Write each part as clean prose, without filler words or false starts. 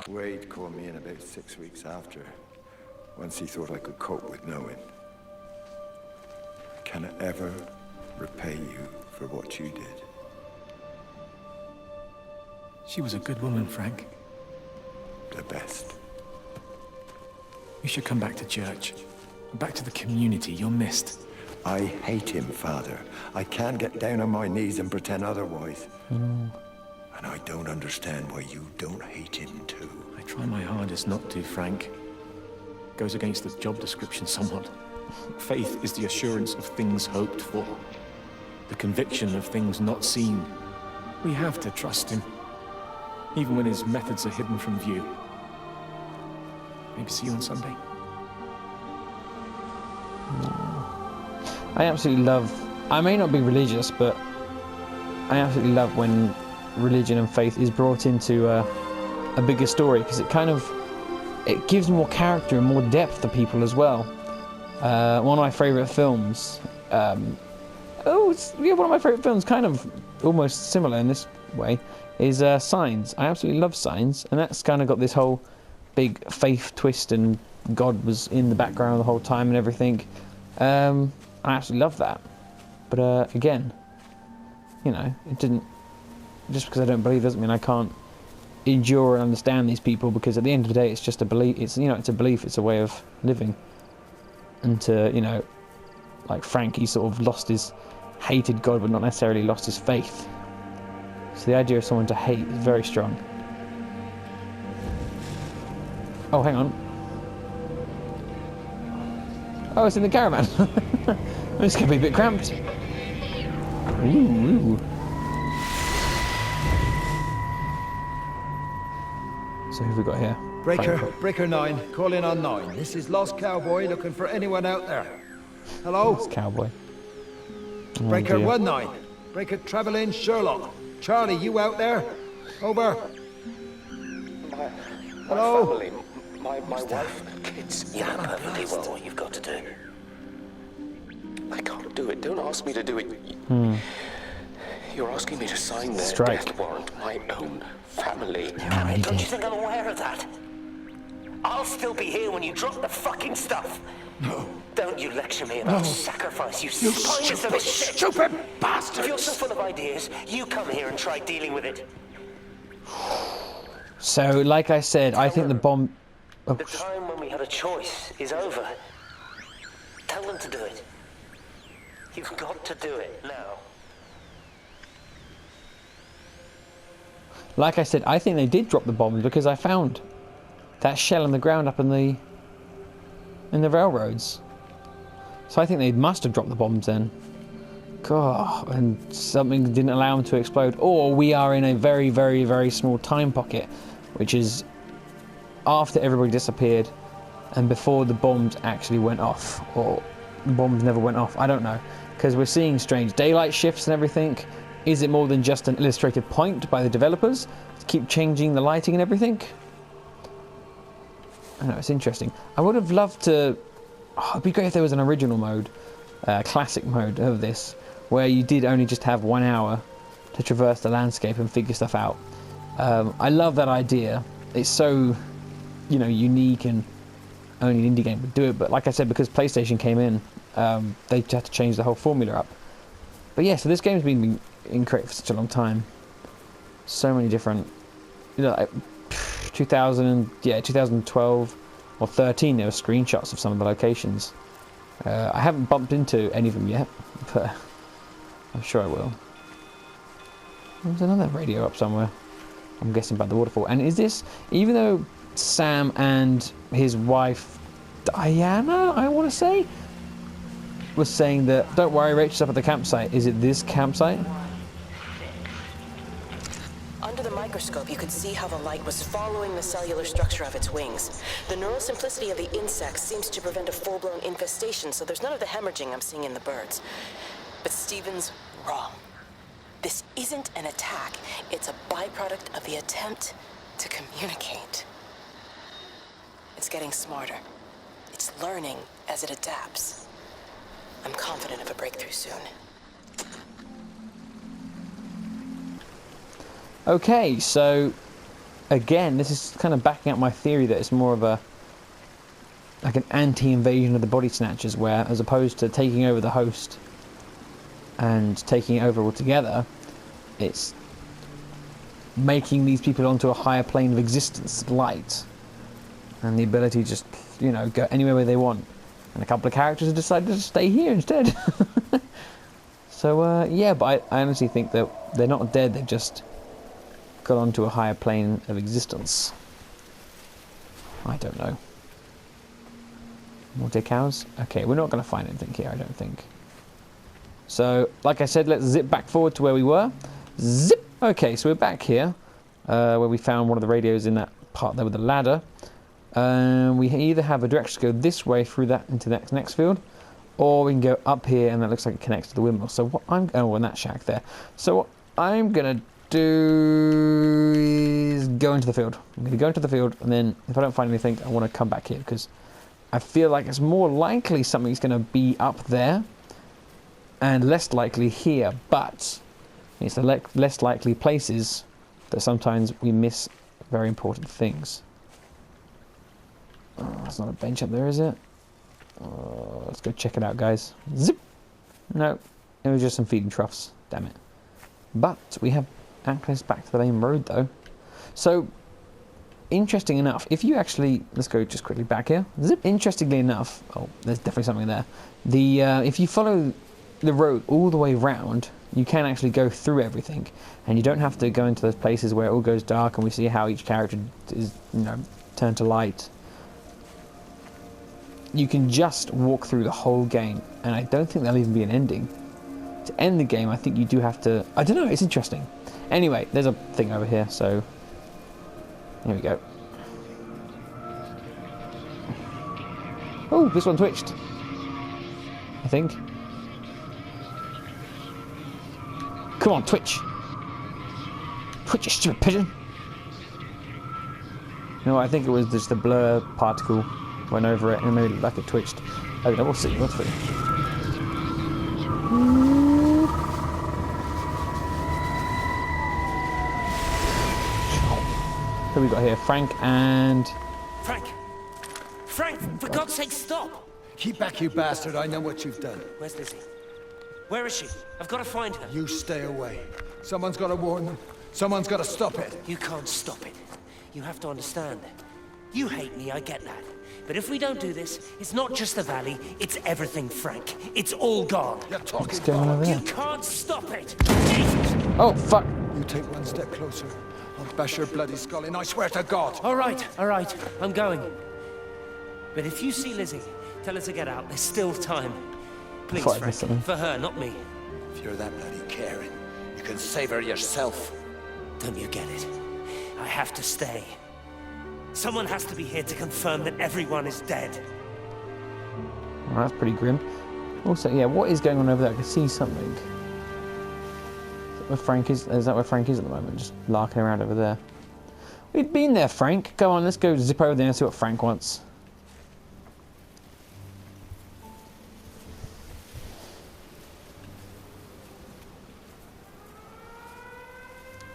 Wade called me in about 6 weeks after, once he thought I could cope with knowing. Can I ever repay you for what you did? She was a good woman, Frank. The best. You should come back to church. Back to the community. You're missed. I hate him, Father. I can't get down on my knees and pretend otherwise. And I don't understand why you don't hate him too. I try my hardest not to, Frank. Goes against the job description somewhat. Faith is the assurance of things hoped for. The conviction of things not seen. We have to trust him. Even when his methods are hidden from view. Maybe see you on Sunday. I absolutely love... I may not be religious, but I absolutely love when religion and faith is brought into a bigger story, because it gives more character and more depth to people as well. One of my favourite films... one of my favourite films, kind of almost similar in this way, is Signs. I absolutely love Signs, and that's kind of got this whole big faith twist, and God was in the background the whole time and everything. I absolutely love that. But again, it didn't... Just because I don't believe doesn't mean I can't endure and understand these people, because at the end of the day it's just a belief. It's a belief, it's a way of living. And to, like Frank, he sort of hated God but not necessarily lost his faith. So the idea of someone to hate is very strong. Oh, hang on. Oh, it's in the caravan. This could be a bit cramped. Ooh. So who have we got here? Breaker 9, call in on 9. This is Lost Cowboy looking for anyone out there. Hello? Lost Cowboy. Oh, Breaker dear. 19. Breaker Travelin Sherlock. Charlie, you out there? Over. Hello? Family, my wife and kids. You know perfectly well what you've got to do. I can't do it. Don't ask me to do it. You're asking me to sign their death warrant. My own family. Don't you think I'm aware of that? I'll still be here when you drop the fucking stuff. No. Don't you lecture me about sacrifice, you spineless of a shit. Stupid bastard! If you're so full of ideas, you come here and try dealing with it. So, like I said, I think the bomb... Oh. The time when we had a choice is over. Tell them to do it. You've got to do it now. Like I said, I think they did drop the bombs, because I found that shell on the ground up in the railroads. So I think they must have dropped the bombs then. God, and something didn't allow them to explode. Or we are in a very, very, very small time pocket, which is after everybody disappeared and before the bombs actually went off. Or the bombs never went off. I don't know. Because we're seeing strange daylight shifts and everything. Is it more than just an illustrated point by the developers to keep changing the lighting and everything? I know, it's interesting. I would have loved to... Oh, it'd be great if there was an original mode, classic mode of this, where you did only just have 1 hour to traverse the landscape and figure stuff out. I love that idea. It's so, unique, and only an indie game would do it. But like I said, because PlayStation came in, they had to change the whole formula up. But yeah, so this game's been in create for such a long time. So many different, like 2012 or 13, there were screenshots of some of the locations. I haven't bumped into any of them yet, but I'm sure I will. There's another radio up somewhere. I'm guessing by the waterfall. And is this, even though Sam and his wife Diana, I want to say, was saying that, don't worry, Rachel's up at the campsite. Is it this campsite? Under the microscope, you could see how the light was following the cellular structure of its wings. The neural simplicity of the insects seems to prevent a full-blown infestation, so there's none of the hemorrhaging I'm seeing in the birds. But Stephen's wrong. This isn't an attack. It's a byproduct of the attempt to communicate. It's getting smarter. It's learning as it adapts. I'm confident of a breakthrough soon. Okay, so again, this is kind of backing up my theory that it's more of a like an anti-invasion of the body snatchers, where as opposed to taking over the host and taking it over altogether, it's making these people onto a higher plane of existence, light, and the ability to just, you know, go anywhere where they want. And a couple of characters have decided to stay here instead. So yeah, but I honestly think that they're not dead, they've just got onto a higher plane of existence. I don't know. More dead cows? Okay, we're not going to find anything here, I don't think. So, like I said, let's zip back forward to where we were. Zip! Okay, so we're back here, where we found one of the radios in that part there with the ladder. We either have a direction to go this way through that into the next field, or we can go up here and that looks like it connects to the windmill. So what I'm... oh, and that shack there. So what I'm going to do is go into the field. I'm going to go into the field, and then if I don't find anything, I want to come back here, because I feel like it's more likely something's going to be up there and less likely here, but it's the less likely places that sometimes we miss very important things. Oh, there's not a bench up there, is it? Let's go check it out, guys. Zip! No, it was just some feeding troughs. Damn it. But we have access back to the main road, though. So, interesting enough, if you actually... let's go just quickly back here. Zip! Interestingly enough... oh, there's definitely something there. If you follow the road all the way round, you can actually go through everything. And you don't have to go into those places where it all goes dark and we see how each character is, you know, turned to light. You can just walk through the whole game, and I don't think there'll even be an ending. To end the game, I think you do have to... I don't know, it's interesting. Anyway, there's a thing over here, so... here we go. Oh, this one twitched. I think. Come on, twitch. Twitch, you stupid pigeon. No, I think it was just the blur particle went over it and made it look like it twitched. I don't know, we'll see. What's it? Who we got here? Frank and... Frank! Frank, for God's sake, stop! Keep back, you bastard. I know what you've done. Where's Lizzie? Where is she? I've got to find her. You stay away. Someone's got to warn them. Someone's got to stop it. You can't stop it. You have to understand. You hate me, I get that. But if we don't do this, it's not just the valley, it's everything, Frank. It's all gone. You're talking What's going on over You there? can't stop it! Jesus! Oh, fuck! You take one step closer. I'll bash your bloody skull in, I swear to God. All right, I'm going. But if you see Lizzie, tell her to get out. There's still time. Please, Thought I Frank. missed something. For her, not me. If you're that bloody caring, you can save her yourself. Don't you get it? I have to stay. Someone has to be here to confirm that everyone is dead. Well, that's pretty grim. Also, yeah, what is going on over there? I can see something. Where Frank is that where Frank is at the moment? Just larking around over there. We'd been there, Frank. Go on, let's go zip over there and see what Frank wants.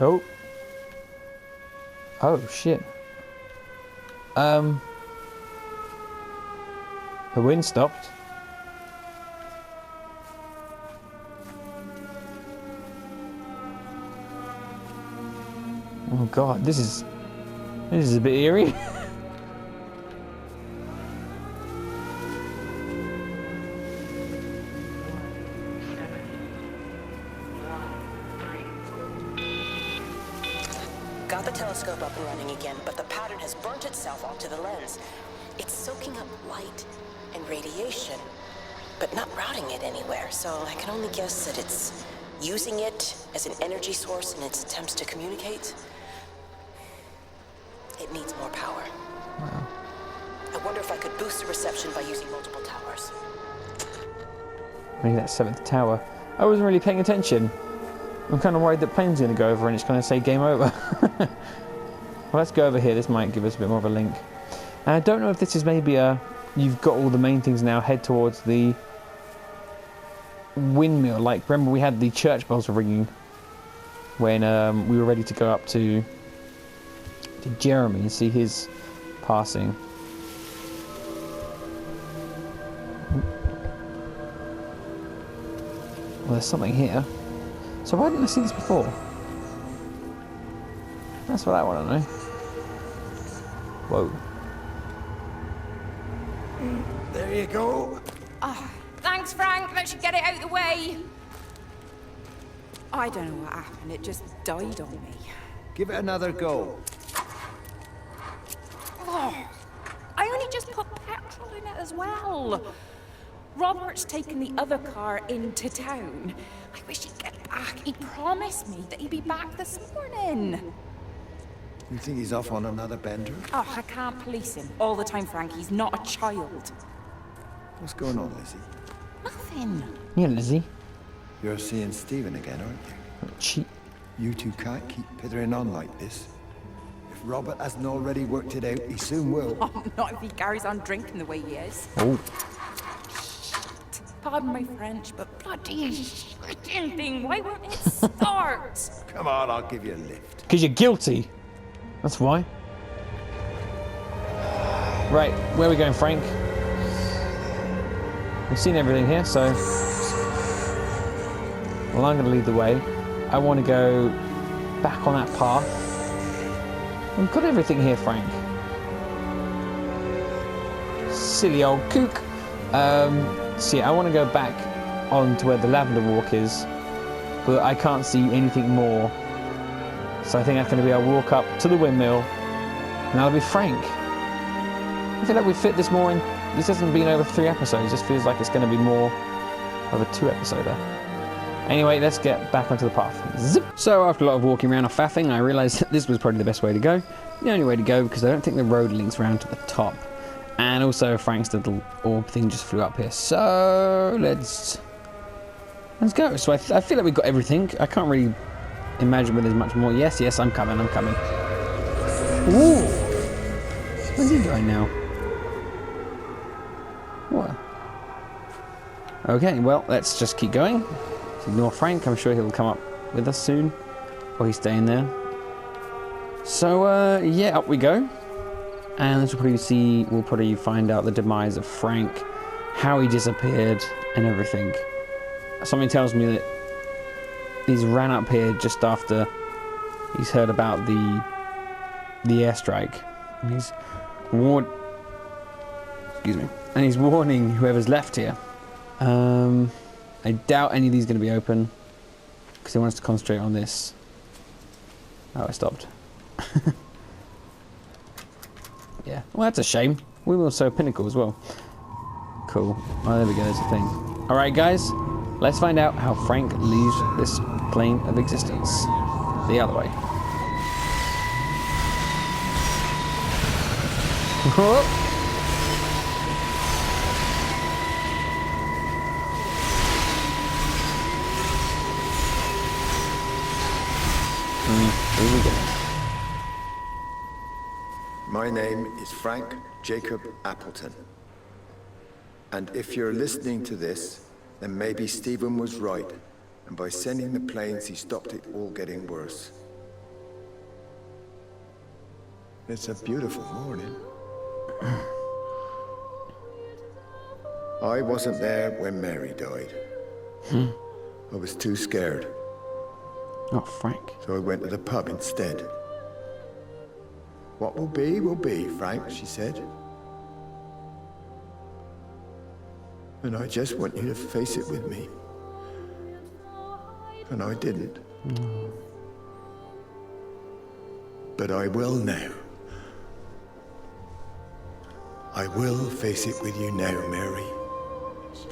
Oh. Oh, shit. The wind stopped. Oh god, this is a bit eerie. Got the telescope up and running again, but the pattern has burnt itself onto the lens. It's soaking up light and radiation, but not routing it anywhere, so I can only guess that it's using it as an energy source in its attempts to communicate. It needs more power. Wow. I wonder if I could boost the reception by using multiple towers. Maybe that 7th tower. I wasn't really paying attention. I'm kind of worried that plane's going to go over and it's going to say game over. Well, let's go over here. This might give us a bit more of a link. And I don't know if this is maybe you've got all the main things now, head towards the windmill. Like, remember we had the church bells ringing when we were ready to go up to to Jeremy and see his passing. Well, there's something here. So why didn't I see this before? That's what I want to know. Whoa. There you go. Oh, thanks, Frank. That should get it out of the way. I don't know what happened. It just died on me. Give it another go. Oh, I only just put petrol in it as well. Robert's taken the other car into town. I wish he'd get back. He promised me that he'd be back this morning. You think he's off on another bender? Oh, I can't police him all the time, Frank. He's not a child. What's going on, Lizzie? Nothing. Yeah, Lizzie. You're seeing Stephen again, aren't you? Cheat. You two can't keep pithering on like this. If Robert hasn't already worked it out, he soon will. Oh, not if he carries on drinking the way he is. Oh. Pardon my French, but bloody shitting thing, why won't it start? Come on, I'll give you a lift. Because you're guilty. That's why. Right, where are we going, Frank? We've seen everything here, so... Well, I'm going to lead the way. I want to go back on that path. We've got everything here, Frank. Silly old kook. So yeah, I want to go back on to where the lavender walk is, but I can't see anything more. So I think that's going to be our walk up to the windmill, and that'll be Frank. I feel like we fit this more in. This hasn't been over 3 episodes. This feels like it's going to be more of a 2-episoder. Anyway, let's get back onto the path. Zip. So after a lot of walking around or faffing, I realised that this was probably the best way to go. The only way to go, because I don't think the road links around to the top. And also Frank's little orb thing just flew up here. So let's go. So I feel like we've got everything. I can't really imagine where there's much more. Yes, I'm coming. Ooh. Where's he going now? What? Okay, well, let's just keep going. Let's ignore Frank. I'm sure he'll come up with us soon. Or he's staying there. So, yeah, up we go. And as we'll probably find out the demise of Frank, how he disappeared, and everything. Something tells me that he's ran up here just after he's heard about the airstrike. And he's and he's warning whoever's left here. I doubt any of these are going to be open because he wants to concentrate on this. Oh, I stopped. Yeah, well, that's a shame. We will sew Pinnacle as well. Cool. Oh, there we go, there's a thing. Alright, guys, let's find out how Frank leaves this plane of existence. The other way. Here we go. My name is Frank Jacob Appleton. And if you're listening to this, then maybe Stephen was right. And by sending the planes, he stopped it all getting worse. It's a beautiful morning. I wasn't there when Mary died. I was too scared. Oh, Frank. So I went to the pub instead. What will be, Frank, she said. And I just want you to face it with me. And I didn't. But I will now. I will face it with you now, Mary.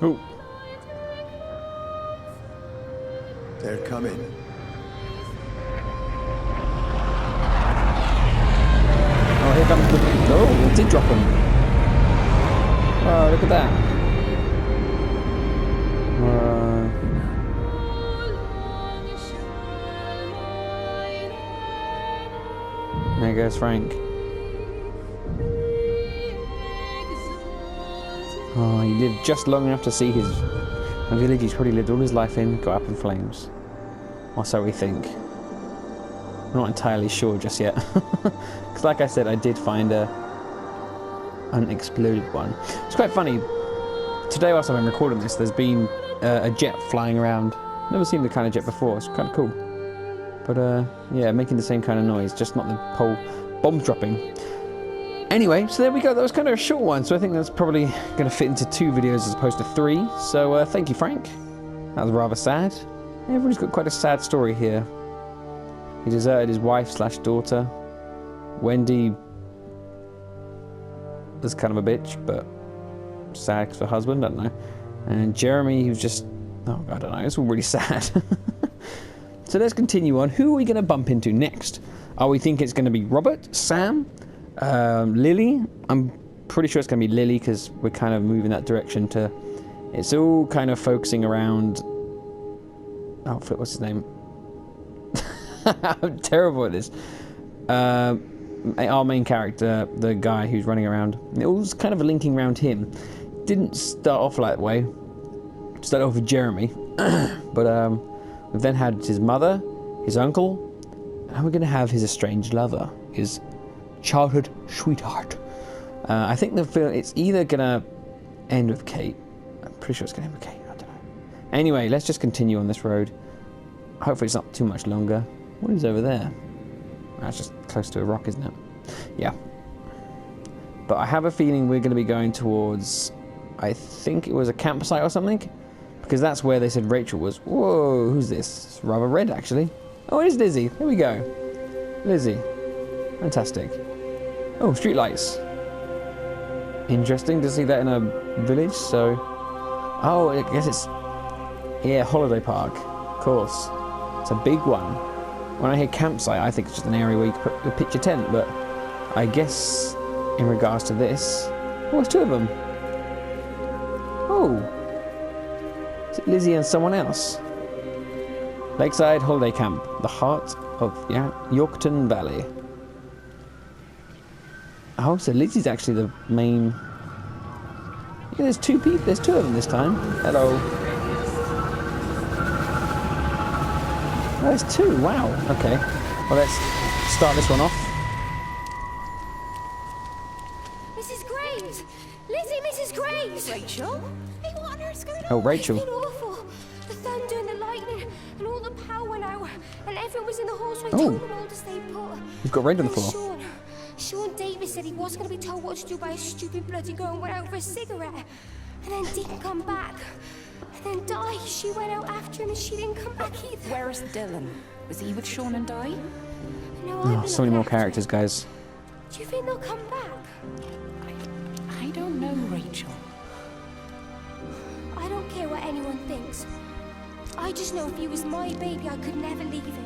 Oh. They're coming. Oh, here comes the... Oh, it did drop him. Oh, look at that. There goes Frank. Oh, he lived just long enough to see his village he's probably lived all his life in go up in flames. Or so we think. I'm not entirely sure just yet. Because like I said, I did find a unexploded one. It's quite funny. Today whilst I've been recording this, there's been a jet flying around. Never seen the kind of jet before. It's kind of cool. But yeah, making the same kind of noise, just not the whole bomb dropping. Anyway, so there we go. That was kind of a short one, so I think that's probably going to fit into 2 videos as opposed to 3. So thank you, Frank. That was rather sad. Everybody's got quite a sad story here. He deserted his wife/daughter. Wendy was kind of a bitch, but sad because her husband, I don't know. And Jeremy, he was just, oh, I don't know, it's all really sad. So let's continue on. Who are we going to bump into next? Are we thinking it's going to be Robert, Sam, Lily? I'm pretty sure it's going to be Lily because we're kind of moving that direction to... It's all kind of focusing around... Oh, what's his name? I'm terrible at this. Our main character, the guy who's running around. It was kind of linking around him. Didn't start off that way. Started off with Jeremy. But we've then had his mother, his uncle, and we're going to have his estranged lover, his childhood sweetheart. I think the film, it's either going to end with Kate. I'm pretty sure it's going to end with Kate. I don't know. Anyway, let's just continue on this road. Hopefully it's not too much longer. What is over there? That's just close to a rock, isn't it? Yeah. But I have a feeling we're going to be going towards... I think it was a campsite or something. Because that's where they said Rachel was. Whoa, who's this? It's rather red, actually. Oh, it is Lizzie. There we go. Lizzie. Fantastic. Oh, streetlights. Interesting to see that in a village, so... Oh, I guess it's... Yeah, holiday park. Of course. It's a big one. When I hear campsite, I think it's just an area where you can pitch your tent, but I guess in regards to this... Oh, there's 2 of them. Oh. Is it Lizzie and someone else? Lakeside Holiday Camp, the heart of Yorkton Valley. Oh, so Lizzie's actually the main... Yeah, there's 2 people. There's 2 of them this time. Hello. Oh, there's 2. Wow. Okay. Well, let's start this one off. Mrs. Graves! Lizzie, Mrs. Graves! Rachel? Hey, what on earth's going on? Oh, Rachel. It's been awful. The thunder and the lightning and all the power went out and everyone was in the hall, so I Oh. told them all to stay put. You've got rain on the And floor. Sean Davis said he was going to be told what to do by a stupid bloody girl and went out for a cigarette. And then didn't come back. And then Di, she went out after him and she didn't come back either. Where's Dylan? Was he with Sean and Di? No, Oh, so many more characters, guys. Do you think they'll come back? I don't know, Rachel. I don't care what anyone thinks. I just know if he was my baby, I could never leave him.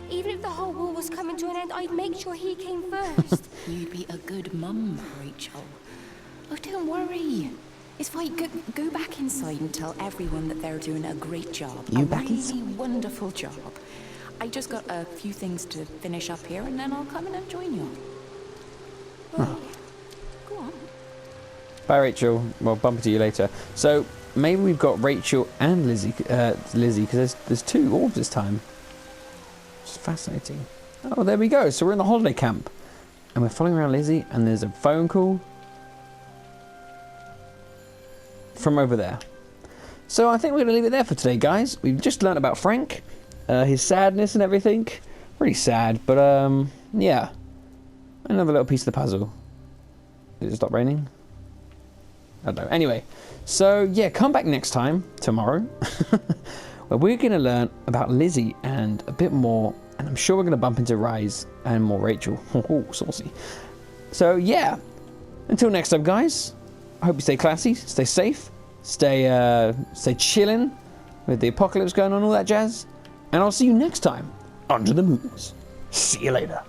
Even if the whole world was coming to an end, I'd make sure he came first. You'd be a good mum, Rachel. Oh, don't worry. It's fine. Go back inside and tell everyone that they're doing a great job. You a back really inside? wonderful job. I just got a few things to finish up here, and then I'll come in and join you. Right. Go on. Bye, Rachel. Well, bump into you later. So maybe we've got Rachel and Lizzie, because there's 2 orbs this time. It's fascinating. Oh, there we go. So we're in the holiday camp, and we're following around Lizzie, and there's a phone call from over there. So I think we're going to leave it there for today, guys. We've just learned about Frank, his sadness and everything. Really sad, but yeah. Another little piece of the puzzle. Did it stop raining? I don't know. Anyway, so yeah, come back next time, tomorrow, where we're going to learn about Lizzie and a bit more, and I'm sure we're going to bump into Rise and more Rachel. Oh, saucy. So yeah, until next time, guys, I hope you stay classy, stay safe, stay chilling with the apocalypse going on, all that jazz, and I'll see you next time, Under the Moons. See you later.